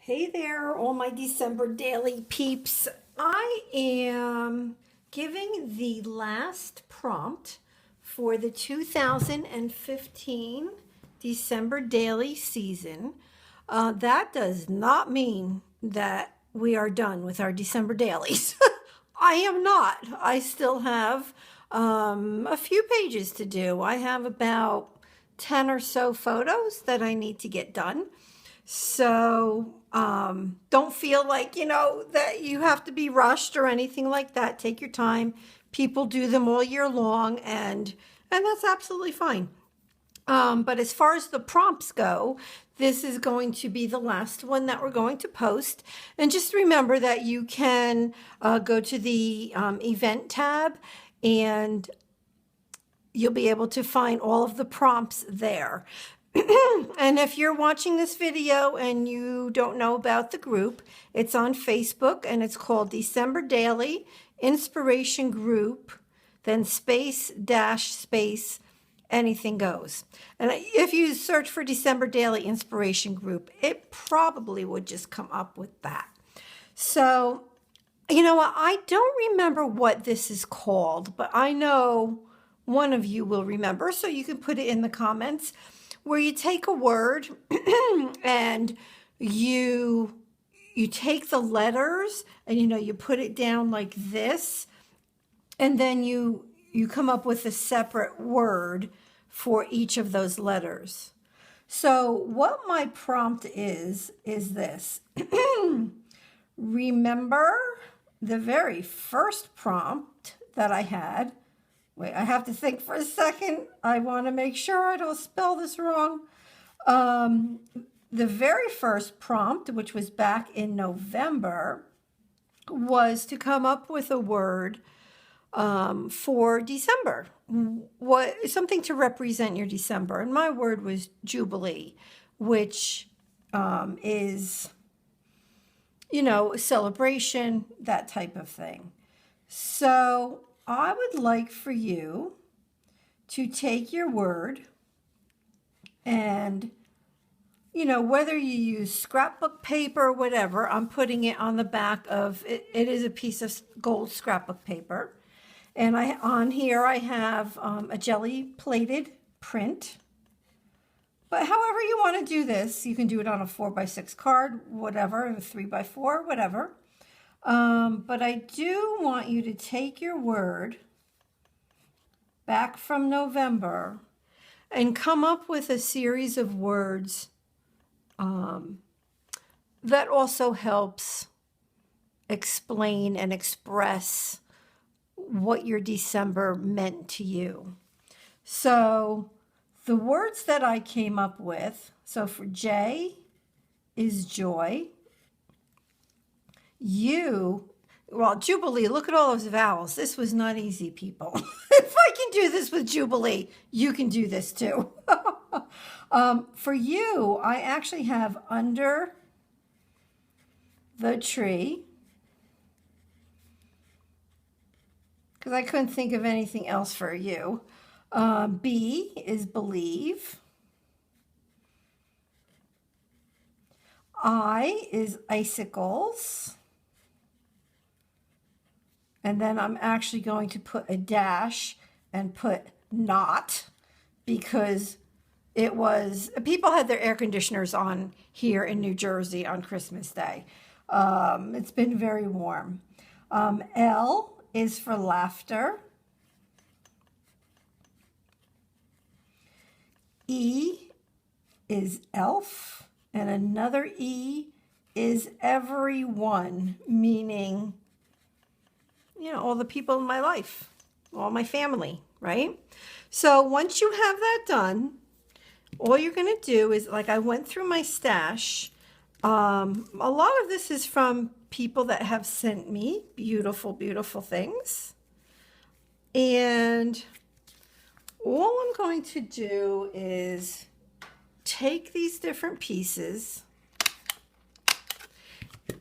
Hey there, all my December daily peeps. I am giving the last prompt for the 2015 December daily season. That does not mean that we are done with our December dailies. I am not. I still have a few pages to do. I have about 10 or so photos that I need to get done. So don't feel like, that you have to be rushed or anything like that. Take your time. People do them all year long, and that's absolutely fine. But as far as the prompts go, this is going to be the last one that we're going to post. And just remember that you can go to the event tab, and you'll be able to find all of the prompts there. And if you're watching this video and you don't know about the group, it's on Facebook and it's called December Daily Inspiration Group, then space dash space anything goes. And if you search for December Daily Inspiration Group, it probably would just come up with that. So, you know what? I don't remember what this is called, but I know one of you will remember, so you can put it in the comments, where you take a word and you take the letters and you put it down like this, and then you come up with a separate word for each of those letters. So what my prompt is this. Remember the very first prompt that I had. Wait, I have to think for a second. I want to make sure I don't spell this wrong. The very first prompt, which was back in November, was to come up with a word for December. Something to represent your December. And my word was Jubilee, which is, celebration, that type of thing. So I would like for you to take your word and, whether you use scrapbook paper or whatever, I'm putting it on the back of it. It is a piece of gold scrapbook paper. And on here I have a jelly plated print. But however you want to do this, you can do it on a 4x6 card, whatever, a 3x4, whatever. But I do want you to take your word back from November and come up with a series of words that also helps explain and express what your December meant to you. So the words that I came up with, so for J is joy. Jubilee, look at all those vowels. This was not easy, people. If I can do this with Jubilee, you can do this too. For you, I actually have under the tree, because I couldn't think of anything else for you. B is believe. I is icicles. And then I'm actually going to put a dash and put not, because people had their air conditioners on here in New Jersey on Christmas Day. It's been very warm. L is for laughter. E is elf. And another E is everyone, meaning, all the people in my life, all my family, right? So once you have that done, all you're going to do is, like, I went through my stash. A lot of this is from people that have sent me beautiful, beautiful things. And all I'm going to do is take these different pieces,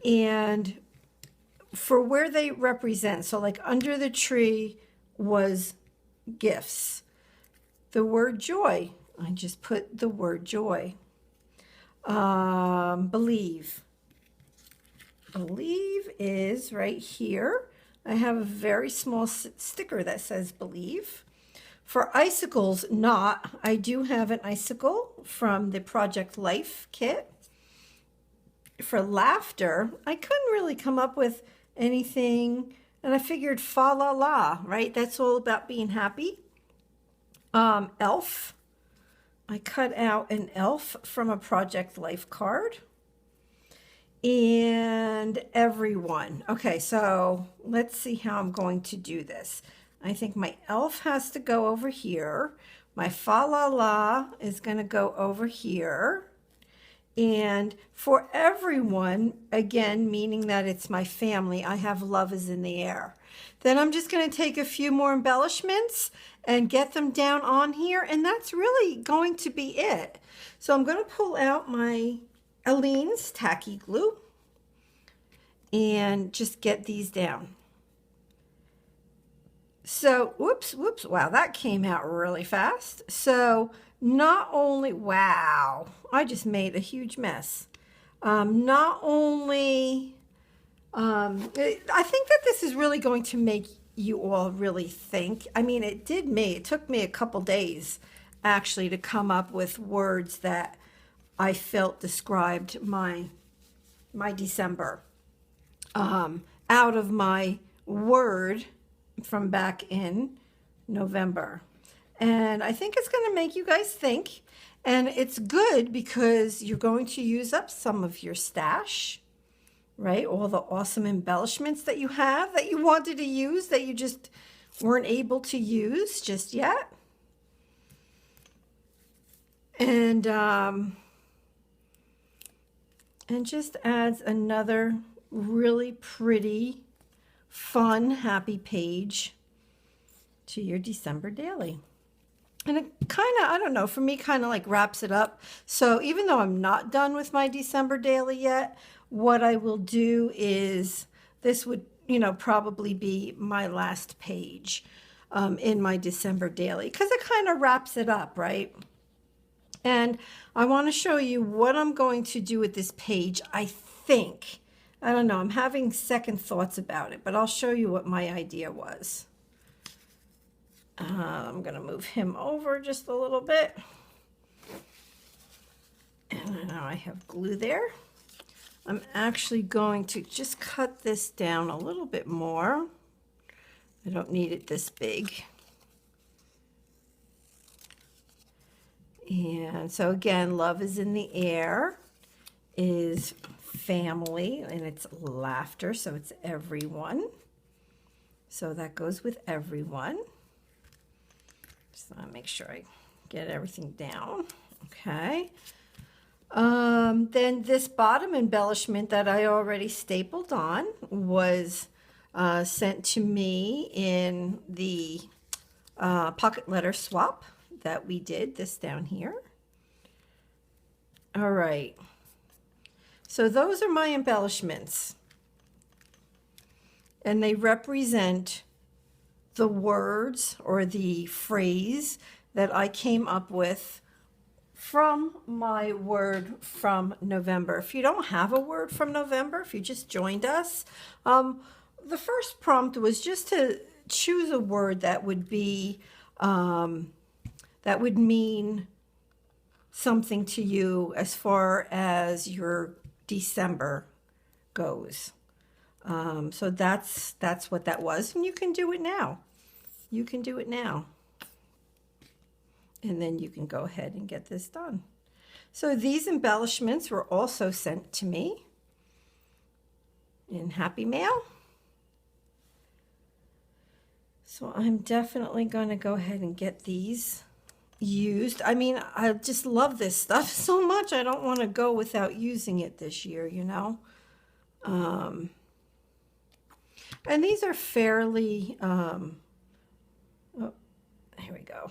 and for where they represent, so like under the tree was gifts. The word joy, I just put the word joy. Believe, believe is right here. I have a very small sticker that says believe. For icicles, not. I do have an icicle from the Project Life kit. For laughter, I couldn't really come up with anything, and I figured fa la la, right? That's all about being happy. Elf. I cut out an elf from a Project Life card. And everyone. Okay, so let's see how I'm going to do this. I think my elf has to go over here. My fa la la is going to go over here. And for everyone, again, meaning that it's my family, I have love is in the air. Then I'm just going to take a few more embellishments and get them down on here. And that's really going to be it. So I'm going to pull out my Aleene's tacky glue and just get these down. So, whoops, wow, that came out really fast. So not only, wow, I just made a huge mess. Not only, I think that this is really going to make you all really think. I mean, it took me a couple days actually to come up with words that I felt described my December out of my word from back in November. And I think it's going to make you guys think. And it's good because you're going to use up some of your stash, right? All the awesome embellishments that you have that you wanted to use that you just weren't able to use just yet. And just adds another really pretty, fun, happy page to your December daily. And it kind of, I don't know, for me, kind of like wraps it up. So even though I'm not done with my December daily yet, what I will do is this would, probably be my last page in my December daily because it kind of wraps it up, right? And I want to show you what I'm going to do with this page. I don't know, I'm having second thoughts about it, but I'll show you what my idea was. I'm going to move him over just a little bit. And now I have glue there. I'm actually going to just cut this down a little bit more. I don't need it this big. And so again, love is in the air is family, and it's laughter, so it's everyone. So that goes with everyone. So I'll make sure I get everything down. Okay. Then this bottom embellishment that I already stapled on was sent to me in the pocket letter swap that we did, this down here. All right. So those are my embellishments. And they represent the words or the phrase that I came up with from my word from November. If you don't have a word from November, if you just joined us, the first prompt was just to choose a word that would be, that would mean something to you as far as your December goes. So that's what that was, and you can do it now. You can do it now. And then you can go ahead and get this done. So these embellishments were also sent to me in Happy Mail. So I'm definitely going to go ahead and get these used. I mean, I just love this stuff so much. I don't want to go without using it this year, And these are fairly, oh, here we go.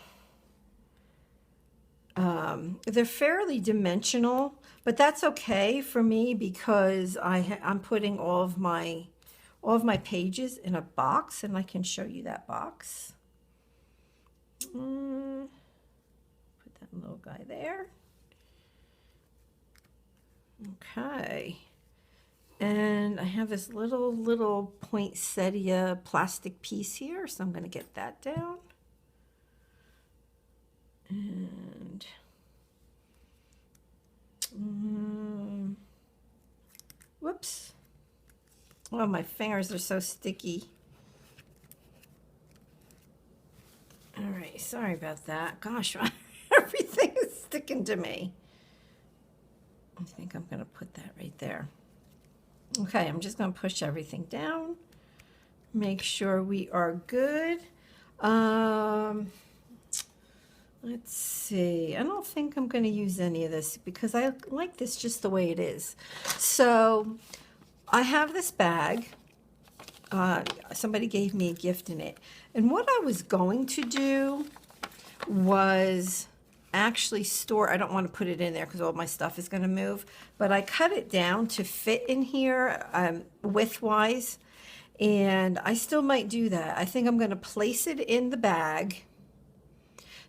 They're fairly dimensional, but that's okay for me because I'm putting all of my pages in a box, and I can show you that box. Put that little guy there. Okay. And I have this little poinsettia plastic piece here, so I'm going to get that down. And whoops. Oh, my fingers are so sticky. All right, sorry about that. Gosh, everything is sticking to me. I think I'm going to put that right there. Okay, I'm just going to push everything down. Make sure we are good. Let's see. I don't think I'm going to use any of this because I like this just the way it is. So I have this bag. Somebody gave me a gift in it. And what I was going to do was actually store, I don't want to put it in there because all my stuff is going to move, but I cut it down to fit in here width-wise, and I still might do that. I think I'm going to place it in the bag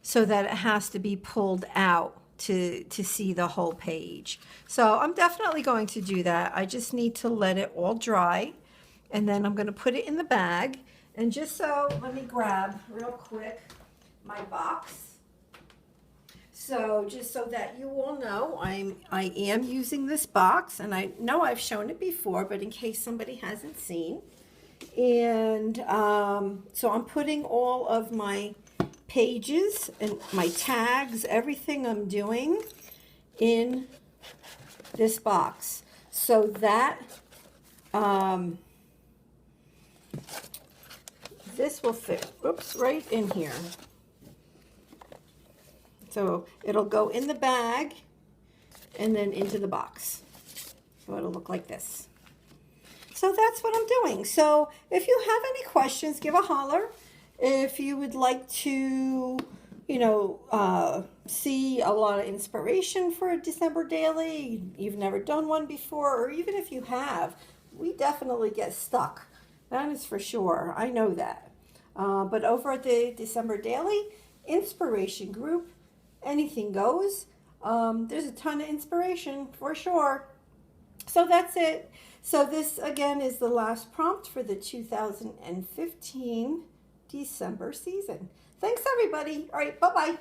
so that it has to be pulled out to see the whole page. So I'm definitely going to do that. I just need to let it all dry, and then I'm going to put it in the bag. And just so, let me grab real quick my box. So just so that you all know, I am using this box, and I know I've shown it before, but in case somebody hasn't seen. And so I'm putting all of my pages and my tags, everything I'm doing in this box so that this will fit, oops, right in here. So it'll go in the bag and then into the box. So it'll look like this. So that's what I'm doing. So if you have any questions, give a holler. If you would like to, see a lot of inspiration for a December daily, you've never done one before, or even if you have, we definitely get stuck. That is for sure. I know that. But over at the December Daily Inspiration Group, anything goes. There's a ton of inspiration for sure. So that's it. So this again is the last prompt for the 2015 December season. Thanks everybody. All right, bye-bye.